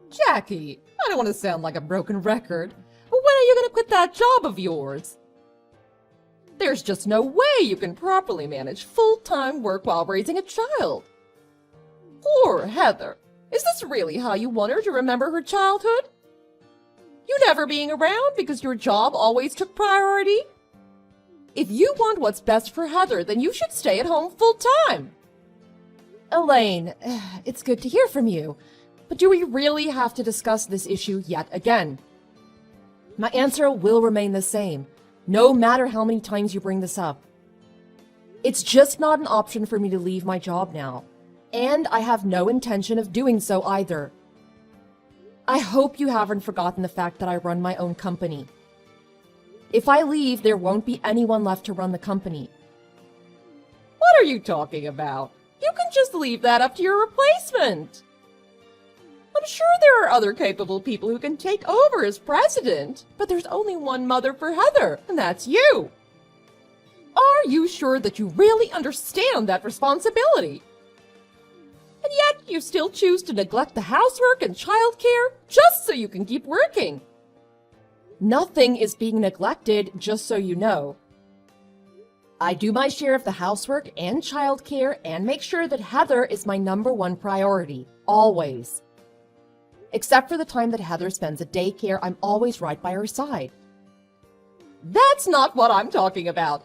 Jackie, I don't want to sound like a broken record, but when are you going to quit that job of yours? There's just no way you can properly manage full-time work while raising a child. Poor Heather. Is this really how you want her to remember her childhood? You never being around because your job always took priority? If you want what's best for Heather, then you should stay at home full-time. Elaine, it's good to hear from you, but do we really have to discuss this issue yet again? My answer will remain the same, no matter how many times you bring this up. It's just not an option for me to leave my job now, and I have no intention of doing so either. I hope you haven't forgotten the fact that I run my own company. If I leave, there won't be anyone left to run the company. What are you talking about? You can just leave that up to your replacement. I'm sure there are other capable people who can take over as president, but there's only one mother for Heather, and that's you. Are you sure that you really understand that responsibility? And yet you still choose to neglect the housework and childcare just so you can keep working. Nothing is being neglected, just so you know. I do my share of the housework and childcare and make sure that Heather is my #1 priority, always. Except for the time that Heather spends at daycare, I'm always right by her side. That's not what I'm talking about.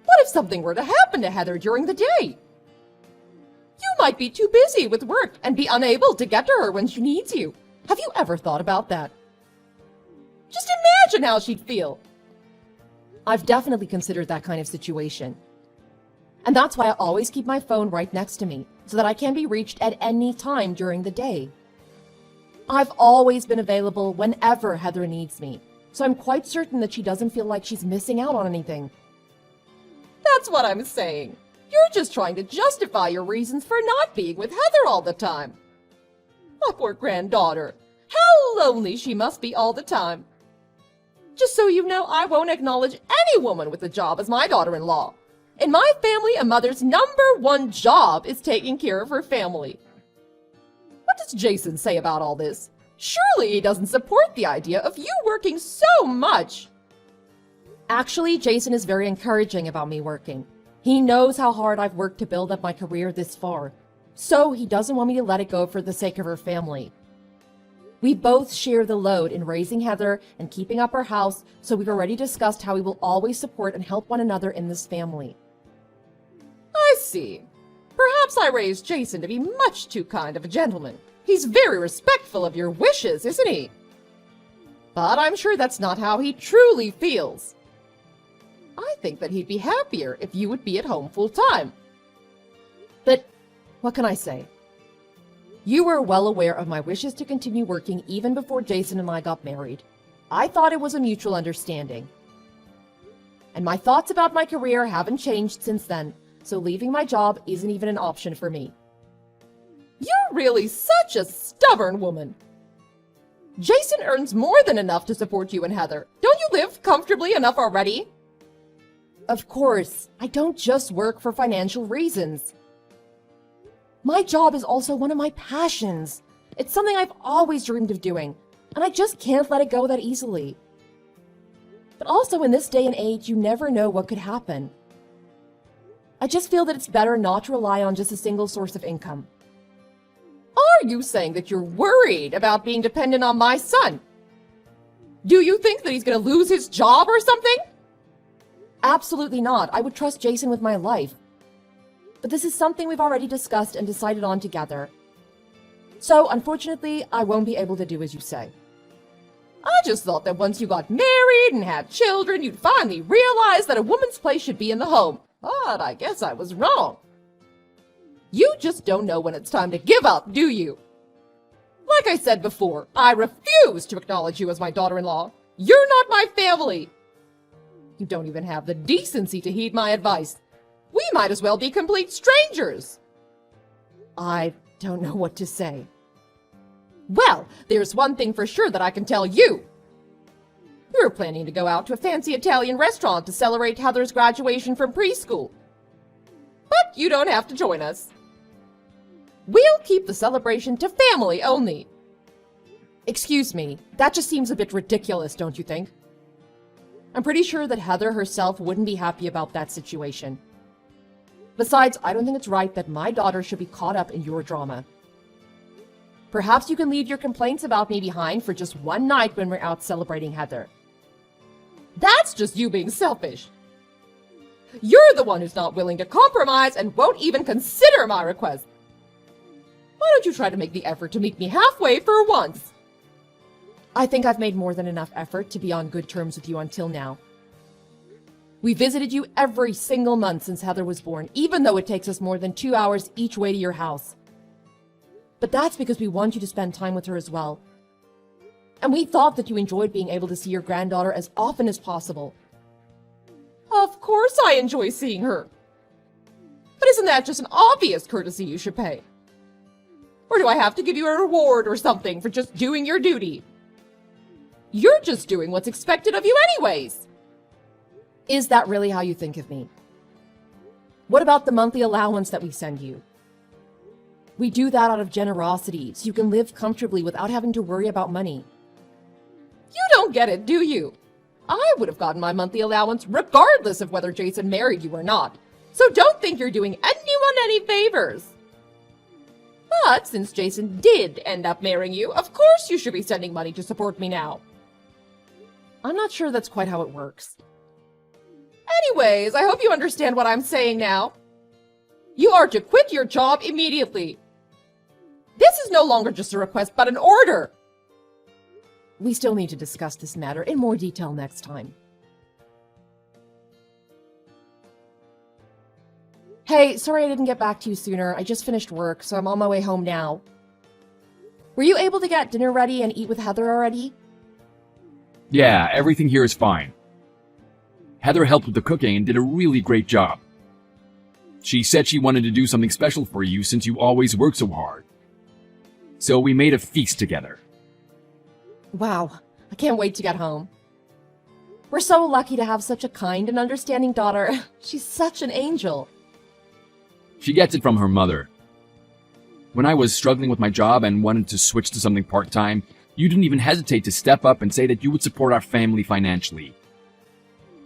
What if something were to happen to Heather during the day? You might be too busy with work and be unable to get to her when she needs you. Have you ever thought about that? Just imagine how she'd feel. I've definitely considered that kind of situation. And that's why I always keep my phone right next to me, so that I can be reached at any time during the day. I've always been available whenever Heather needs me, so I'm quite certain that she doesn't feel like she's missing out on anything. That's what I'm saying. You're just trying to justify your reasons for not being with Heather all the time. My poor granddaughter. How lonely she must be all the time. Just so you know, I won't acknowledge any woman with a job as my daughter-in-law. In my family, a mother's #1 job is taking care of her family. What does Jason say about all this? Surely he doesn't support the idea of you working so much. Actually, Jason is very encouraging about me working. He knows how hard I've worked to build up my career this far, so he doesn't want me to let it go for the sake of her family. We both share the load in raising Heather and keeping up our house, so we've already discussed how we will always support and help one another in this family. I see. Perhaps I raised Jason to be much too kind of a gentleman. He's very respectful of your wishes, isn't he? But I'm sure that's not how he truly feels. I think that he'd be happier if you would be at home full-time. But what can I say? You were well aware of my wishes to continue working even before Jason and I got married. I thought it was a mutual understanding. And my thoughts about my career haven't changed since then, so leaving my job isn't even an option for me. You're really such a stubborn woman. Jason earns more than enough to support you and Heather. Don't you live comfortably enough already? Of course, I don't just work for financial reasons. My job is also one of my passions. It's something I've always dreamed of doing, and I just can't let it go that easily. But also in this day and age, you never know what could happen. I just feel that it's better not to rely on just a single source of income. Are you saying that you're worried about being dependent on my son? Do you think that he's going to lose his job or something? Absolutely not. I would trust Jason with my life. But this is something we've already discussed and decided on together. So, unfortunately, I won't be able to do as you say. I just thought that once you got married and had children, you'd finally realize that a woman's place should be in the home. But I guess I was wrong. You just don't know when it's time to give up, do you? Like I said before, I refuse to acknowledge you as my daughter-in-law. You're not my family. You don't even have the decency to heed my advice. We might as well be complete strangers. I don't know what to say. Well, there's one thing for sure that I can tell you. We were planning to go out to a fancy Italian restaurant to celebrate Heather's graduation from preschool. But you don't have to join us. We'll keep the celebration to family only. Excuse me, that just seems a bit ridiculous, don't you think? I'm pretty sure that Heather herself wouldn't be happy about that situation. Besides, I don't think it's right that my daughter should be caught up in your drama. Perhaps you can leave your complaints about me behind for just one night when we're out celebrating Heather. That's just you being selfish. You're the one who's not willing to compromise and won't even consider my request. Why don't you try to make the effort to meet me halfway for once? I think I've made more than enough effort to be on good terms with you until now. We visited you every single month since Heather was born, even though it takes us more than 2 hours each way to your house. But that's because we want you to spend time with her as well. And we thought that you enjoyed being able to see your granddaughter as often as possible. Of course I enjoy seeing her. But isn't that just an obvious courtesy you should pay? Or do I have to give you a reward or something for just doing your duty? You're just doing what's expected of you anyways. Is that really how you think of me? What about the monthly allowance that we send you? We do that out of generosity, so you can live comfortably without having to worry about money. You don't get it, do you? I would have gotten my monthly allowance regardless of whether Jason married you or not, so don't think you're doing anyone any favors. But since Jason did end up marrying you, of course you should be sending money to support me now. I'm not sure that's quite how it works. Anyways, I hope you understand what I'm saying now. You are to quit your job immediately. This is no longer just a request, but an order. We still need to discuss this matter in more detail next time. Hey, sorry I didn't get back to you sooner. I just finished work, so I'm on my way home now. Were you able to get dinner ready and eat with Heather already? Yeah, everything here is fine. Heather helped with the cooking and did a really great job. She said she wanted to do something special for you since you always work so hard. So we made a feast together. Wow, I can't wait to get home. We're so lucky to have such a kind and understanding daughter. She's such an angel. She gets it from her mother. When I was struggling with my job and wanted to switch to something part-time, you didn't even hesitate to step up and say that you would support our family financially.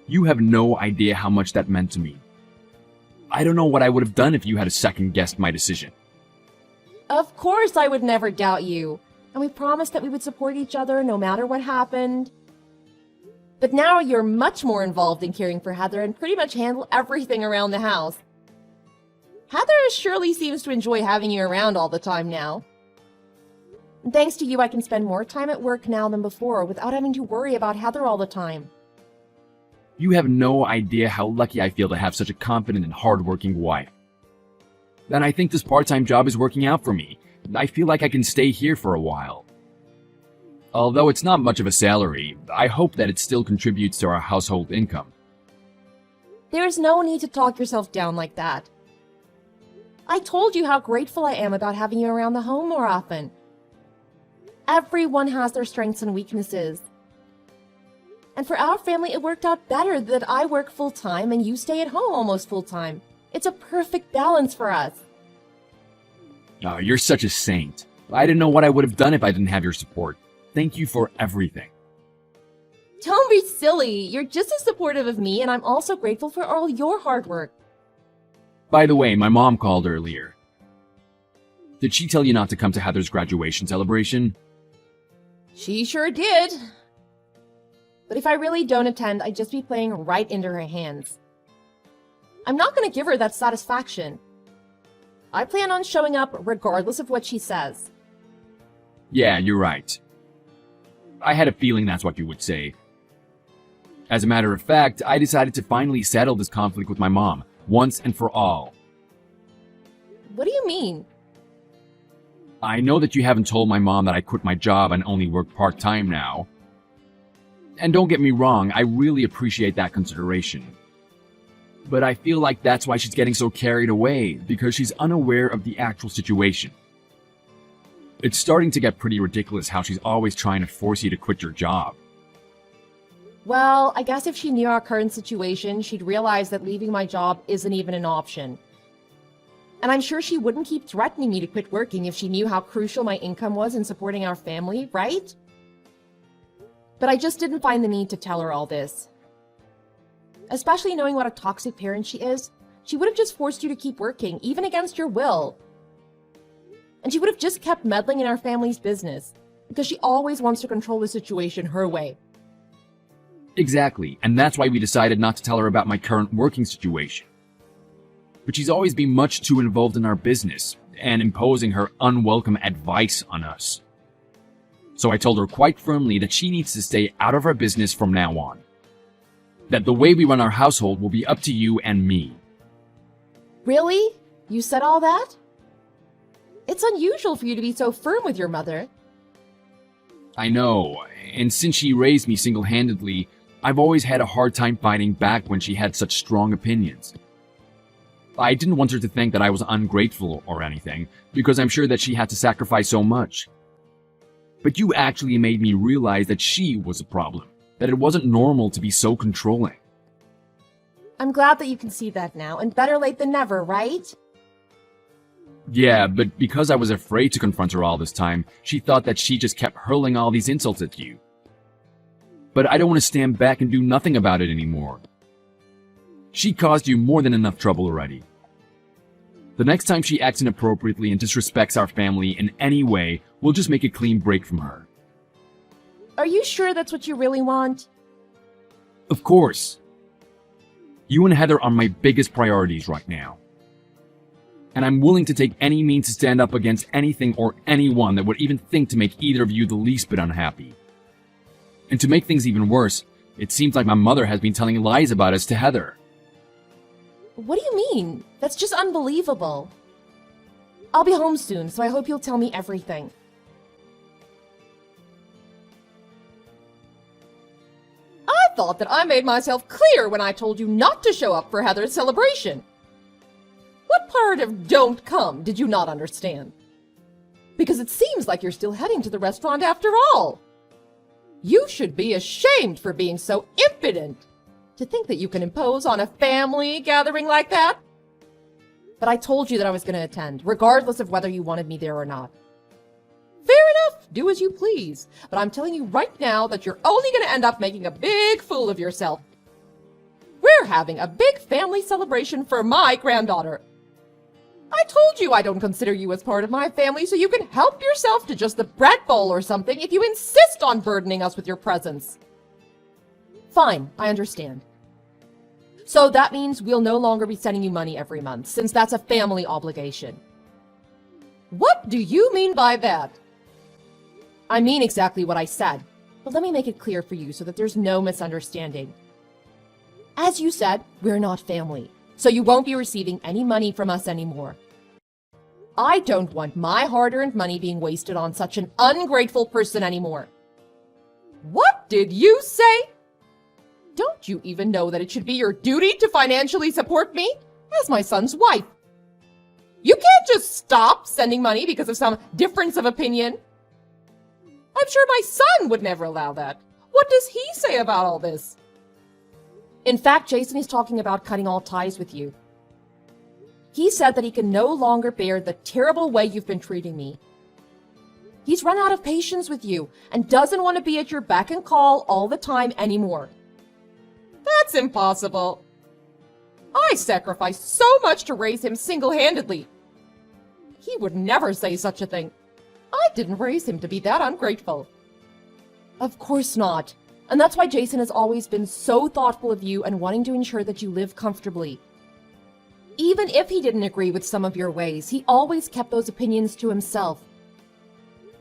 You have no idea how much that meant to me. I don't know what I would have done if you had second-guessed my decision. Of course I would never doubt you. And we promised that we would support each other no matter what happened. But now you're much more involved in caring for Heather and pretty much handle everything around the house. Heather surely seems to enjoy having you around all the time now. And thanks to you, I can spend more time at work now than before without having to worry about Heather all the time. You have no idea how lucky I feel to have such a confident and hardworking wife. And I think this part-time job is working out for me. I feel like I can stay here for a while. Although it's not much of a salary, I hope that it still contributes to our household income. There's no need to talk yourself down like that. I told you how grateful I am about having you around the home more often. Everyone has their strengths and weaknesses. And for our family, it worked out better that I work full-time and you stay at home almost full-time. It's a perfect balance for us. Oh, you're such a saint. I didn't know what I would have done if I didn't have your support. Thank you for everything. Don't be silly. You're just as supportive of me, and I'm also grateful for all your hard work. By the way, my mom called earlier. Did she tell you not to come to Heather's graduation celebration? She sure did. But if I really don't attend, I'd just be playing right into her hands. I'm not going to give her that satisfaction. I plan on showing up regardless of what she says. Yeah, you're right. I had a feeling that's what you would say. As a matter of fact, I decided to finally settle this conflict with my mom, once and for all. What do you mean? I know that you haven't told my mom that I quit my job and only work part-time now. And don't get me wrong, I really appreciate that consideration. But I feel like that's why she's getting so carried away, because she's unaware of the actual situation. It's starting to get pretty ridiculous how she's always trying to force you to quit your job. Well, I guess if she knew our current situation, she'd realize that leaving my job isn't even an option. And I'm sure she wouldn't keep threatening me to quit working if she knew how crucial my income was in supporting our family, right? But I just didn't find the need to tell her all this. Especially knowing what a toxic parent she is, she would have just forced you to keep working, even against your will. And she would have just kept meddling in our family's business, because she always wants to control the situation her way. Exactly, and that's why we decided not to tell her about my current working situation. But she's always been much too involved in our business, and imposing her unwelcome advice on us. So I told her quite firmly that she needs to stay out of our business from now on. That the way we run our household will be up to you and me. Really? You said all that? It's unusual for you to be so firm with your mother. I know, and since she raised me single-handedly, I've always had a hard time fighting back when she had such strong opinions. I didn't want her to think that I was ungrateful or anything, because I'm sure that she had to sacrifice so much. But you actually made me realize that she was a problem, that it wasn't normal to be so controlling. I'm glad that you can see that now, and better late than never, right? Yeah, but because I was afraid to confront her all this time, she thought that she just kept hurling all these insults at you. But I don't want to stand back and do nothing about it anymore. She caused you more than enough trouble already. The next time she acts inappropriately and disrespects our family in any way, we'll just make a clean break from her. Are you sure that's what you really want? Of course. You and Heather are my biggest priorities right now. And I'm willing to take any means to stand up against anything or anyone that would even think to make either of you the least bit unhappy. And to make things even worse, it seems like my mother has been telling lies about us to Heather. What do you mean? That's just unbelievable. I'll be home soon, so I hope you'll tell me everything. I thought that I made myself clear when I told you not to show up for Heather's celebration. What part of "don't come" did you not understand? Because it seems like you're still heading to the restaurant after all. You should be ashamed for being so impudent. To think that you can impose on a family gathering like that? But I told you that I was going to attend, regardless of whether you wanted me there or not. Fair enough, do as you please. But I'm telling you right now that you're only going to end up making a big fool of yourself. We're having a big family celebration for my granddaughter. I told you I don't consider you as part of my family, so you can help yourself to just the bread bowl or something if you insist on burdening us with your presence. Fine, I understand. So that means we'll no longer be sending you money every month, since that's a family obligation. What do you mean by that? I mean exactly what I said, but let me make it clear for you so that there's no misunderstanding. As you said, we're not family, so you won't be receiving any money from us anymore. I don't want my hard-earned money being wasted on such an ungrateful person anymore. What did you say? Don't you even know that it should be your duty to financially support me as my son's wife? You can't just stop sending money because of some difference of opinion. I'm sure my son would never allow that. What does he say about all this? In fact, Jason is talking about cutting all ties with you. He said that he can no longer bear the terrible way you've been treating me. He's run out of patience with you and doesn't want to be at your beck and call all the time anymore. That's impossible. I sacrificed so much to raise him single-handedly. He would never say such a thing. I didn't raise him to be that ungrateful. Of course not. And that's why Jason has always been so thoughtful of you and wanting to ensure that you live comfortably. Even if he didn't agree with some of your ways, he always kept those opinions to himself.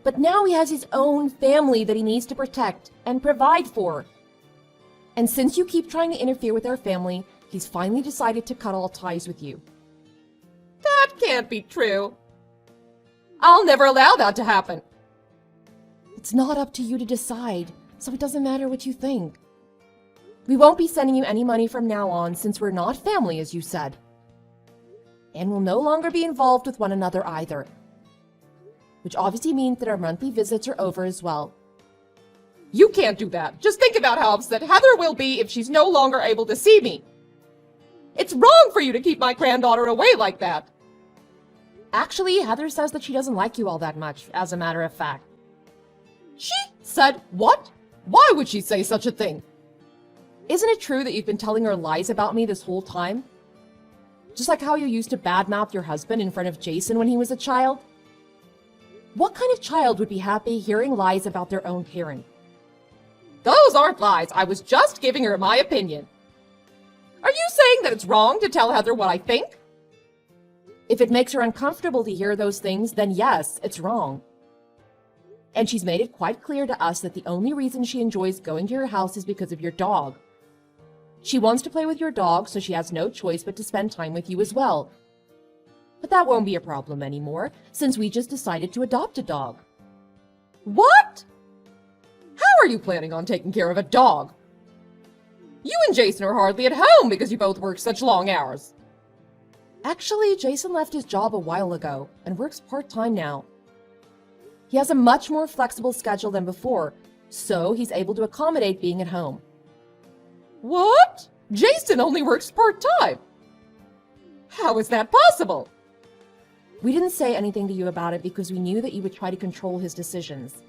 But now he has his own family that he needs to protect and provide for. And since you keep trying to interfere with our family, he's finally decided to cut all ties with you. That can't be true. I'll never allow that to happen. It's not up to you to decide, so it doesn't matter what you think. We won't be sending you any money from now on since we're not family, as you said. And we'll no longer be involved with one another either. Which obviously means that our monthly visits are over as well. You can't do that. Just think about how upset Heather will be if she's no longer able to see me. It's wrong for you to keep my granddaughter away like that. Actually, Heather says that she doesn't like you all that much, as a matter of fact. She said what? Why would she say such a thing? Isn't it true that you've been telling her lies about me this whole time? Just like how you used to badmouth your husband in front of Jason when he was a child? What kind of child would be happy hearing lies about their own parent? Those aren't lies. I was just giving her my opinion. Are you saying that it's wrong to tell Heather what I think? If it makes her uncomfortable to hear those things, then yes, it's wrong. And she's made it quite clear to us that the only reason she enjoys going to your house is because of your dog. She wants to play with your dog, so she has no choice but to spend time with you as well. But that won't be a problem anymore, since we just decided to adopt a dog. What? How are you planning on taking care of a dog? You and Jason are hardly at home because you both work such long hours. Actually, Jason left his job a while ago and works part-time now. He has a much more flexible schedule than before, so he's able to accommodate being at home. What? Jason only works part-time? How is that possible? We didn't say anything to you about it because we knew that you would try to control his decisions.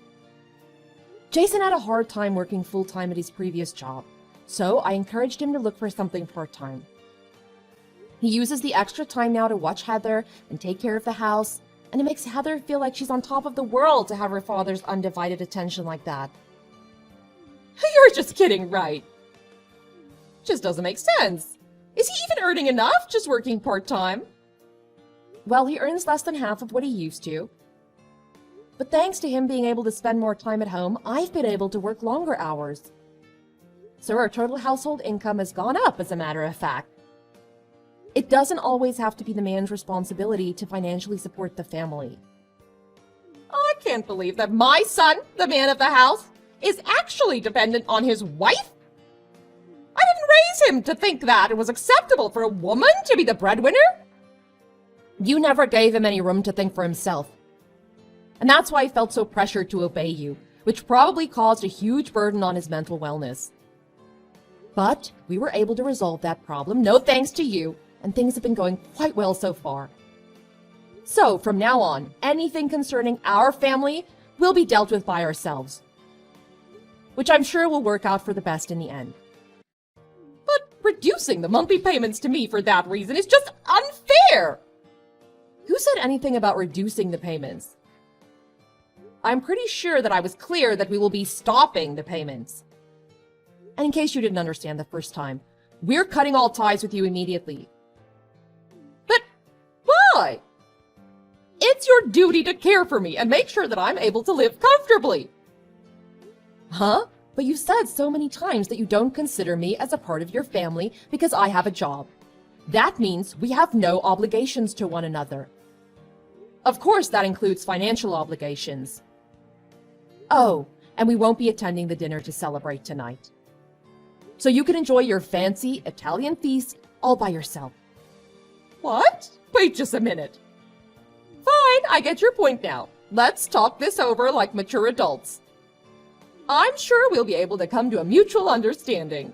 Jason had a hard time working full-time at his previous job, so I encouraged him to look for something part-time. He uses the extra time now to watch Heather and take care of the house, and it makes Heather feel like she's on top of the world to have her father's undivided attention like that. You're just kidding, right? Just doesn't make sense. Is he even earning enough just working part-time? Well, he earns less than half of what he used to. But thanks to him being able to spend more time at home, I've been able to work longer hours. So our total household income has gone up, as a matter of fact. It doesn't always have to be the man's responsibility to financially support the family. I can't believe that my son, the man of the house, is actually dependent on his wife. I didn't raise him to think that it was acceptable for a woman to be the breadwinner. You never gave him any room to think for himself. And that's why he felt so pressured to obey you, which probably caused a huge burden on his mental wellness. But we were able to resolve that problem, no thanks to you, and things have been going quite well so far. So, from now on, anything concerning our family will be dealt with by ourselves, which I'm sure will work out for the best in the end. But reducing the monthly payments to me for that reason is just unfair! Who said anything about reducing the payments? I'm pretty sure that I was clear that we will be stopping the payments. And in case you didn't understand the first time, we're cutting all ties with you immediately. But why? It's your duty to care for me and make sure that I'm able to live comfortably. Huh? But you said so many times that you don't consider me as a part of your family because I have a job. That means we have no obligations to one another. Of course, that includes financial obligations. Oh, and we won't be attending the dinner to celebrate tonight. So you can enjoy your fancy Italian feast all by yourself. What? Wait just a minute. Fine, I get your point now. Let's talk this over like mature adults. I'm sure we'll be able to come to a mutual understanding.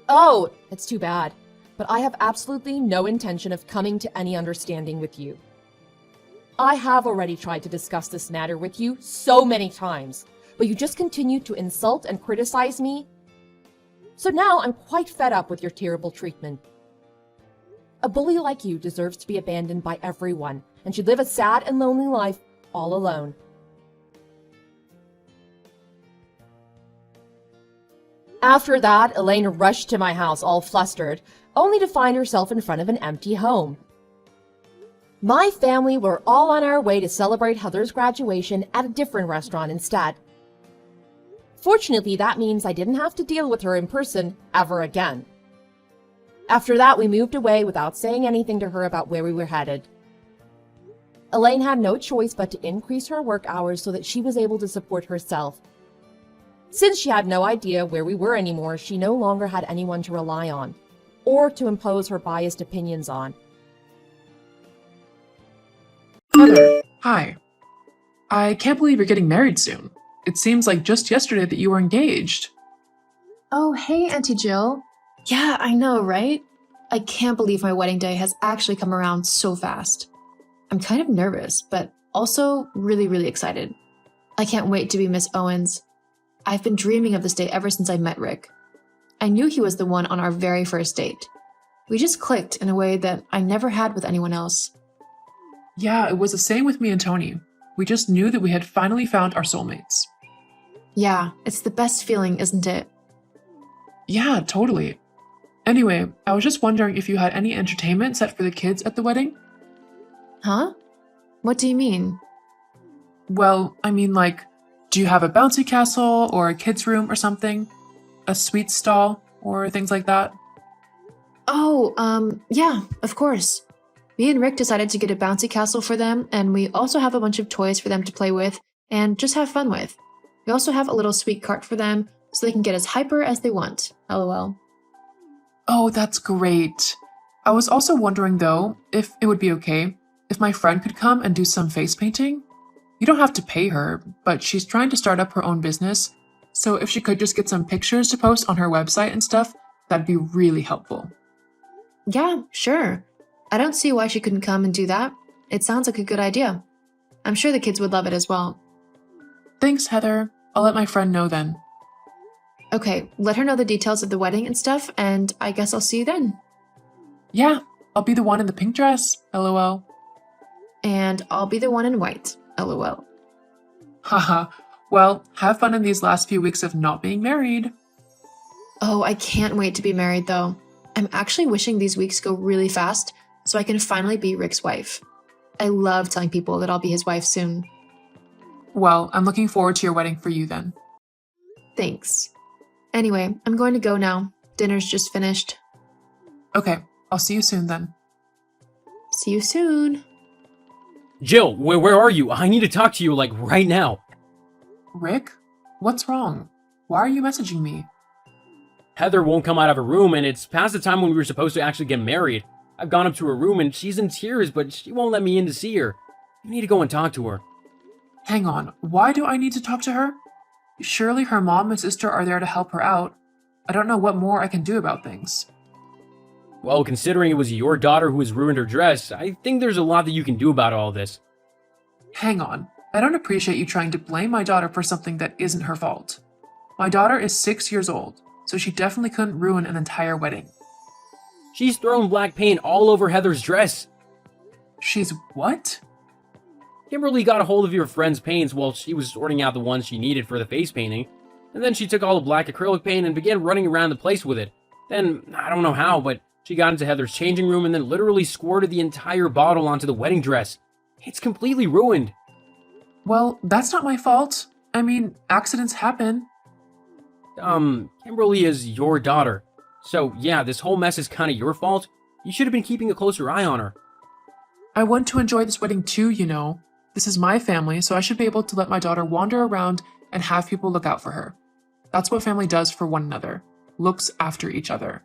Oh, it's too bad, but I have absolutely no intention of coming to any understanding with you. I have already tried to discuss this matter with you so many times, but you just continue to insult and criticize me. So now I'm quite fed up with your terrible treatment. A bully like you deserves to be abandoned by everyone and should live a sad and lonely life all alone. After that, Elaine rushed to my house all flustered, only to find herself in front of an empty home. My family were all on our way to celebrate Heather's graduation at a different restaurant instead. Fortunately, that means I didn't have to deal with her in person ever again. After that, we moved away without saying anything to her about where we were headed. Elaine had no choice but to increase her work hours so that she was able to support herself. Since she had no idea where we were anymore, she no longer had anyone to rely on, or to impose her biased opinions on. Heather, hi. I can't believe you're getting married soon. It seems like just yesterday that you were engaged. Oh, hey, Auntie Jill. Yeah, I know, right? I can't believe my wedding day has actually come around so fast. I'm kind of nervous, but also really, really excited. I can't wait to be Miss Owens. I've been dreaming of this day ever since I met Rick. I knew he was the one on our very first date. We just clicked in a way that I never had with anyone else. Yeah, it was the same with me and Tony. We just knew that we had finally found our soulmates. Yeah, it's the best feeling, isn't it? Yeah, totally. Anyway, I was just wondering if you had any entertainment set for the kids at the wedding? Huh? What do you mean? Well, I mean, like, do you have a bouncy castle or a kids' room or something? A sweet stall or things like that? Oh, yeah, of course. Me and Rick decided to get a bouncy castle for them, and we also have a bunch of toys for them to play with and just have fun with. We also have a little sweet cart for them so they can get as hyper as they want. LOL. Oh, that's great. I was also wondering, though, if it would be okay if my friend could come and do some face painting. You don't have to pay her, but she's trying to start up her own business, so if she could just get some pictures to post on her website and stuff, that'd be really helpful. Yeah, sure. I don't see why she couldn't come and do that. It sounds like a good idea. I'm sure the kids would love it as well. Thanks, Heather. I'll let my friend know then. Okay, let her know the details of the wedding and stuff, and I guess I'll see you then. Yeah, I'll be the one in the pink dress, lol. And I'll be the one in white, LOL. Haha, well, have fun in these last few weeks of not being married. Oh, I can't wait to be married though. I'm actually wishing these weeks go really fast so I can finally be Rick's wife. I love telling people that I'll be his wife soon. Well, I'm looking forward to your wedding for you then. Thanks. Anyway, I'm going to go now. Dinner's just finished. Okay, I'll see you soon then. See you soon. Jill, where are you? I need to talk to you, like, right now. Rick? What's wrong? Why are you messaging me? Heather won't come out of her room, and it's past the time when we were supposed to actually get married. I've gone up to her room, and she's in tears, but she won't let me in to see her. You need to go and talk to her. Hang on, why do I need to talk to her? Surely her mom and sister are there to help her out. I don't know what more I can do about things. Well, considering it was your daughter who has ruined her dress, I think there's a lot that you can do about all this. Hang on, I don't appreciate you trying to blame my daughter for something that isn't her fault. My daughter is 6 years old, so she definitely couldn't ruin an entire wedding. She's thrown black paint all over Heather's dress. She's what? Kimberly got a hold of your friend's paints while she was sorting out the ones she needed for the face painting, and then she took all the black acrylic paint and began running around the place with it. Then, I don't know how, but she got into Heather's changing room and then literally squirted the entire bottle onto the wedding dress. It's completely ruined. Well, that's not my fault. I mean, accidents happen. Kimberly is your daughter. So, yeah, this whole mess is kind of your fault. You should have been keeping a closer eye on her. I want to enjoy this wedding too, you know. This is my family, so I should be able to let my daughter wander around and have people look out for her. That's what family does for one another. Looks after each other.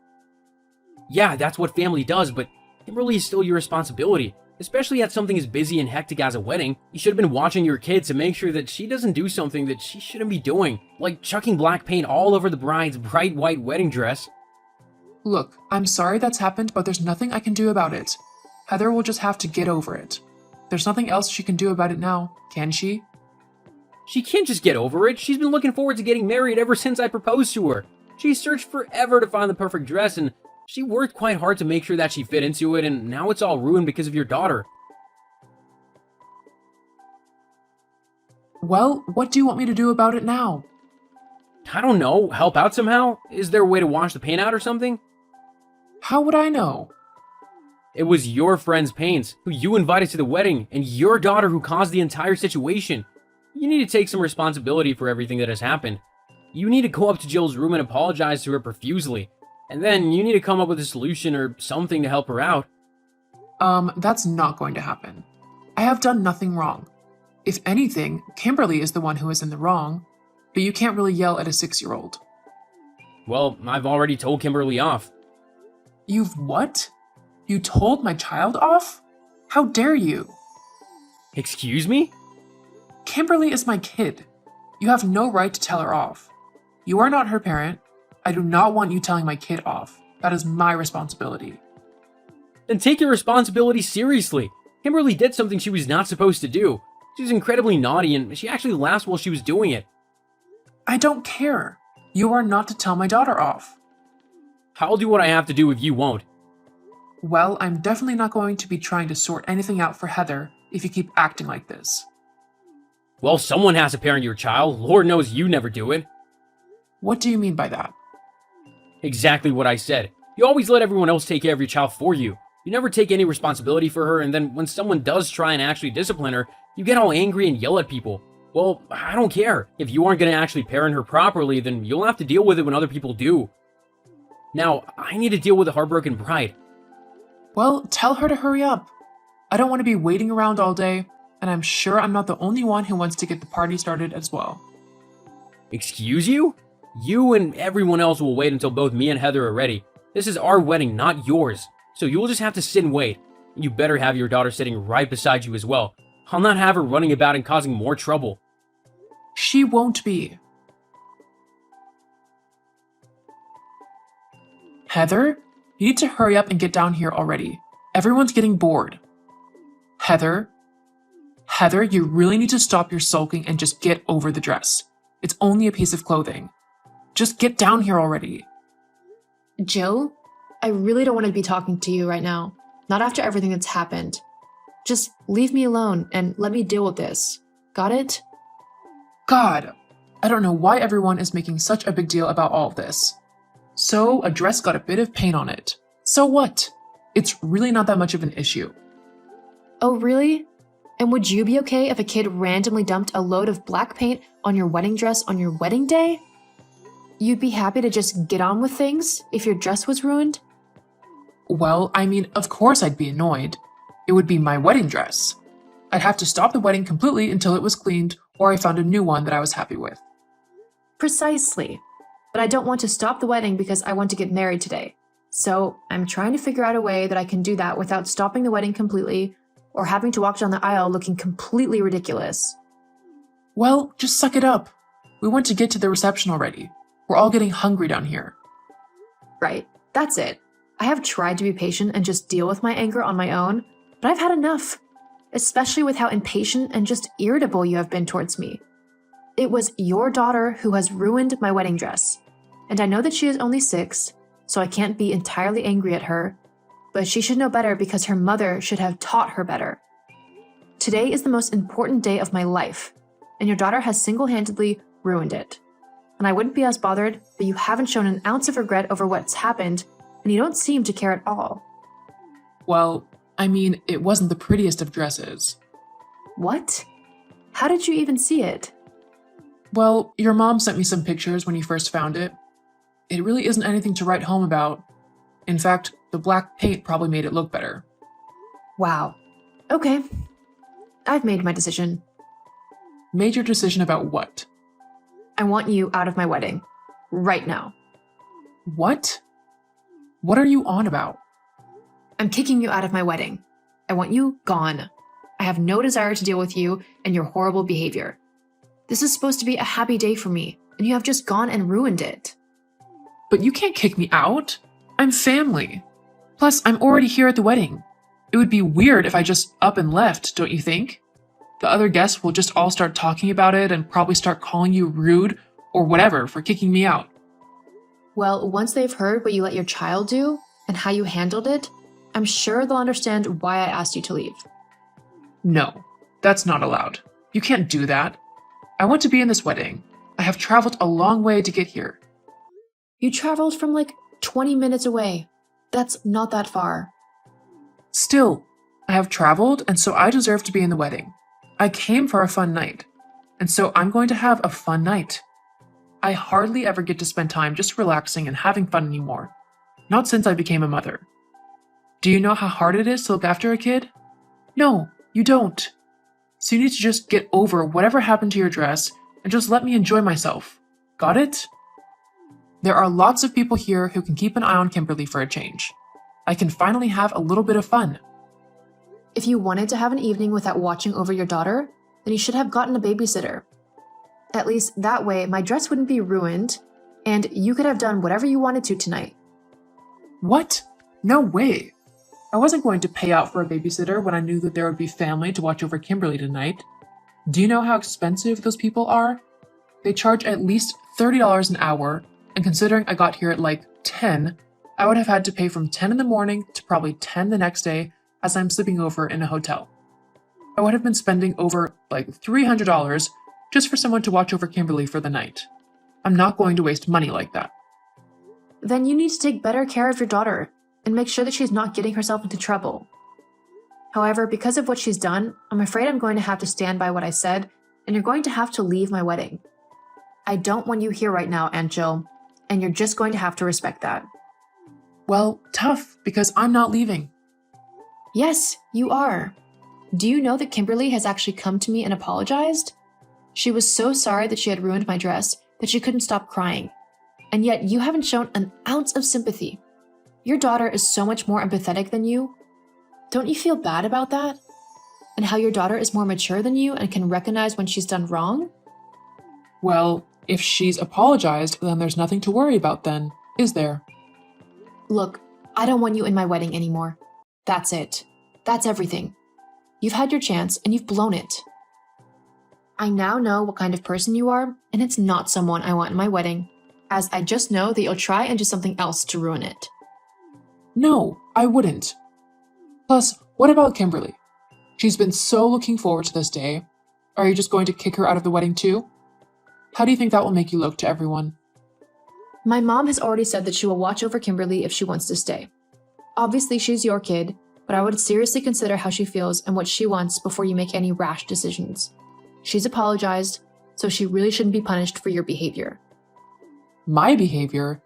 Yeah, that's what family does, but Kimberly is still your responsibility. Especially at something as busy and hectic as a wedding. You should have been watching your kid to make sure that she doesn't do something that she shouldn't be doing. Like chucking black paint all over the bride's bright white wedding dress. Look, I'm sorry that's happened, but there's nothing I can do about it. Heather will just have to get over it. There's nothing else she can do about it now, can she? She can't just get over it. She's been looking forward to getting married ever since I proposed to her. She searched forever to find the perfect dress, and she worked quite hard to make sure that she fit into it, and now it's all ruined because of your daughter. Well, what do you want me to do about it now? I don't know. Help out somehow? Is there a way to wash the paint out or something? How would I know? It was your friend's paints, who you invited to the wedding, and your daughter who caused the entire situation. You need to take some responsibility for everything that has happened. You need to go up to Jill's room and apologize to her profusely. And then you need to come up with a solution or something to help her out. That's not going to happen. I have done nothing wrong. If anything, Kimberly is the one who is in the wrong, but you can't really yell at a 6-year-old. Well, I've already told Kimberly off. You've what? You told my child off? How dare you? Excuse me? Kimberly is my kid. You have no right to tell her off. You are not her parent. I do not want you telling my kid off. That is my responsibility. Then take your responsibility seriously. Kimberly did something she was not supposed to do. She was incredibly naughty and she actually laughed while she was doing it. I don't care. You are not to tell my daughter off. I'll do what I have to do if you won't. Well, I'm definitely not going to be trying to sort anything out for Heather if you keep acting like this. Well, someone has to parent your child. Lord knows you never do it. What do you mean by that? Exactly what I said. You always let everyone else take care of your child for you. You never take any responsibility for her, and then when someone does try and actually discipline her, you get all angry and yell at people. Well, I don't care. If you aren't going to actually parent her properly, then you'll have to deal with it when other people do. Now, I need to deal with the heartbroken bride. Well, tell her to hurry up. I don't want to be waiting around all day, and I'm sure I'm not the only one who wants to get the party started as well. Excuse you? You and everyone else will wait until both me and Heather are ready. This is our wedding, not yours. So you'll just have to sit and wait. You better have your daughter sitting right beside you as well. I'll not have her running about and causing more trouble. She won't be. Heather, you need to hurry up and get down here already. Everyone's getting bored. Heather, you really need to stop your sulking and just get over the dress. It's only a piece of clothing. Just get down here already. Jill, I really don't want to be talking to you right now. Not after everything that's happened. Just leave me alone and let me deal with this. Got it? God, I don't know why everyone is making such a big deal about all of this. So, a dress got a bit of paint on it. So what? It's really not that much of an issue. Oh, really? And would you be okay if a kid randomly dumped a load of black paint on your wedding dress on your wedding day? You'd be happy to just get on with things if your dress was ruined? Well, I mean, of course I'd be annoyed. It would be my wedding dress. I'd have to stop the wedding completely until it was cleaned or I found a new one that I was happy with. Precisely. But I don't want to stop the wedding because I want to get married today. So I'm trying to figure out a way that I can do that without stopping the wedding completely or having to walk down the aisle looking completely ridiculous. Well, just suck it up. We want to get to the reception already. We're all getting hungry down here. Right, that's it. I have tried to be patient and just deal with my anger on my own, but I've had enough, especially with how impatient and just irritable you have been towards me. It was your daughter who has ruined my wedding dress, and I know that she is only 6, so I can't be entirely angry at her, but she should know better because her mother should have taught her better. Today is the most important day of my life, and your daughter has single-handedly ruined it. And I wouldn't be as bothered, but you haven't shown an ounce of regret over what's happened, and you don't seem to care at all. Well, I mean, it wasn't the prettiest of dresses. What? How did you even see it? Well, your mom sent me some pictures when you first found it. It really isn't anything to write home about. In fact, the black paint probably made it look better. Wow. Okay. I've made my decision. Made your decision about what? I want you out of my wedding. Right now. What? What are you on about? I'm kicking you out of my wedding. I want you gone. I have no desire to deal with you and your horrible behavior. This is supposed to be a happy day for me, and you have just gone and ruined it. But you can't kick me out. I'm family. Plus, I'm already here at the wedding. It would be weird if I just up and left, don't you think? The other guests will just all start talking about it and probably start calling you rude or whatever for kicking me out. Well, once they've heard what you let your child do and how you handled it, I'm sure they'll understand why I asked you to leave. No, that's not allowed. You can't do that. I want to be in this wedding. I have traveled a long way to get here. You traveled from like 20 minutes away. That's not that far. Still, I have traveled, and so I deserve to be in the wedding. I came for a fun night, and so I'm going to have a fun night. I hardly ever get to spend time just relaxing and having fun anymore. Not since I became a mother. Do you know how hard it is to look after a kid? No, you don't. So you need to just get over whatever happened to your dress and just let me enjoy myself. Got it? There are lots of people here who can keep an eye on Kimberly for a change. I can finally have a little bit of fun. If you wanted to have an evening without watching over your daughter, then you should have gotten a babysitter. At least that way my dress wouldn't be ruined, and you could have done whatever you wanted to tonight. What? No way. I wasn't going to pay out for a babysitter when I knew that there would be family to watch over Kimberly tonight. Do you know how expensive those people are? They charge at least $30 an hour, and considering I got here at like 10, I would have had to pay from 10 in the morning to probably 10 the next day as I'm sleeping over in a hotel. I would have been spending over like $300 just for someone to watch over Kimberly for the night. I'm not going to waste money like that. Then you need to take better care of your daughter and make sure that she's not getting herself into trouble. However, because of what she's done, I'm afraid I'm going to have to stand by what I said, and you're going to have to leave my wedding. I don't want you here right now, Aunt Jill, and you're just going to have to respect that. Well, tough, because I'm not leaving. Yes, you are. Do you know that Kimberly has actually come to me and apologized? She was so sorry that she had ruined my dress that she couldn't stop crying. And yet you haven't shown an ounce of sympathy. Your daughter is so much more empathetic than you. Don't you feel bad about that? And how your daughter is more mature than you and can recognize when she's done wrong? Well, if she's apologized, then there's nothing to worry about then, is there? Look, I don't want you in my wedding anymore. That's it. That's everything. You've had your chance and you've blown it. I now know what kind of person you are, and it's not someone I want in my wedding, as I just know that you'll try and do something else to ruin it. No, I wouldn't. Plus, what about Kimberly? She's been so looking forward to this day. Are you just going to kick her out of the wedding too? How do you think that will make you look to everyone? My mom has already said that she will watch over Kimberly if she wants to stay. Obviously, she's your kid, but I would seriously consider how she feels and what she wants before you make any rash decisions. She's apologized, so she really shouldn't be punished for your behavior. My behavior?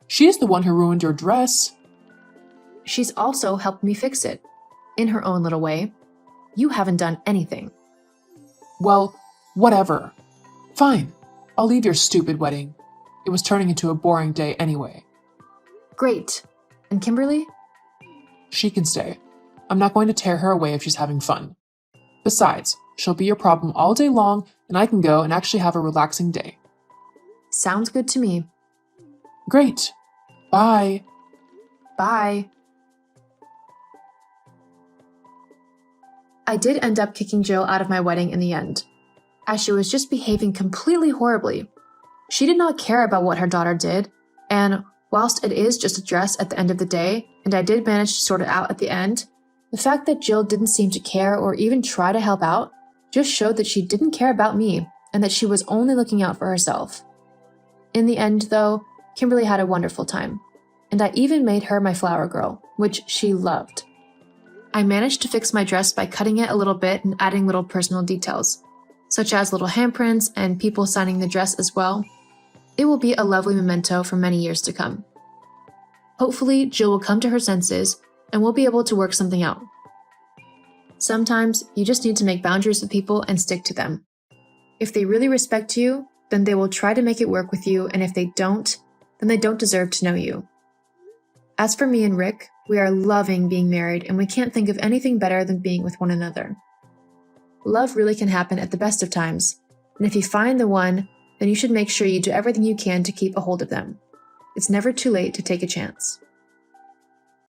She is the one who ruined your dress. She's also helped me fix it, in her own little way. You haven't done anything. Well, whatever. Fine, I'll leave your stupid wedding. It was turning into a boring day anyway. Great. And Kimberly? She can stay. I'm not going to tear her away if she's having fun. Besides, she'll be your problem all day long, and I can go and actually have a relaxing day. Sounds good to me. Great. Bye. Bye. I did end up kicking Jill out of my wedding in the end, as she was just behaving completely horribly. She did not care about what her daughter did, and whilst it is just a dress at the end of the day, and I did manage to sort it out at the end, the fact that Jill didn't seem to care or even try to help out just showed that she didn't care about me and that she was only looking out for herself. In the end, though, Kimberly had a wonderful time, and I even made her my flower girl, which she loved. I managed to fix my dress by cutting it a little bit and adding little personal details, such as little handprints and people signing the dress as well. It will be a lovely memento for many years to come. Hopefully, Jill will come to her senses and we'll be able to work something out. Sometimes, you just need to make boundaries with people and stick to them. If they really respect you, then they will try to make it work with you, and if they don't, then they don't deserve to know you. As for me and Rick, we are loving being married, and we can't think of anything better than being with one another. Love really can happen at the best of times, and if you find the one, then you should make sure you do everything you can to keep a hold of them. It's never too late to take a chance.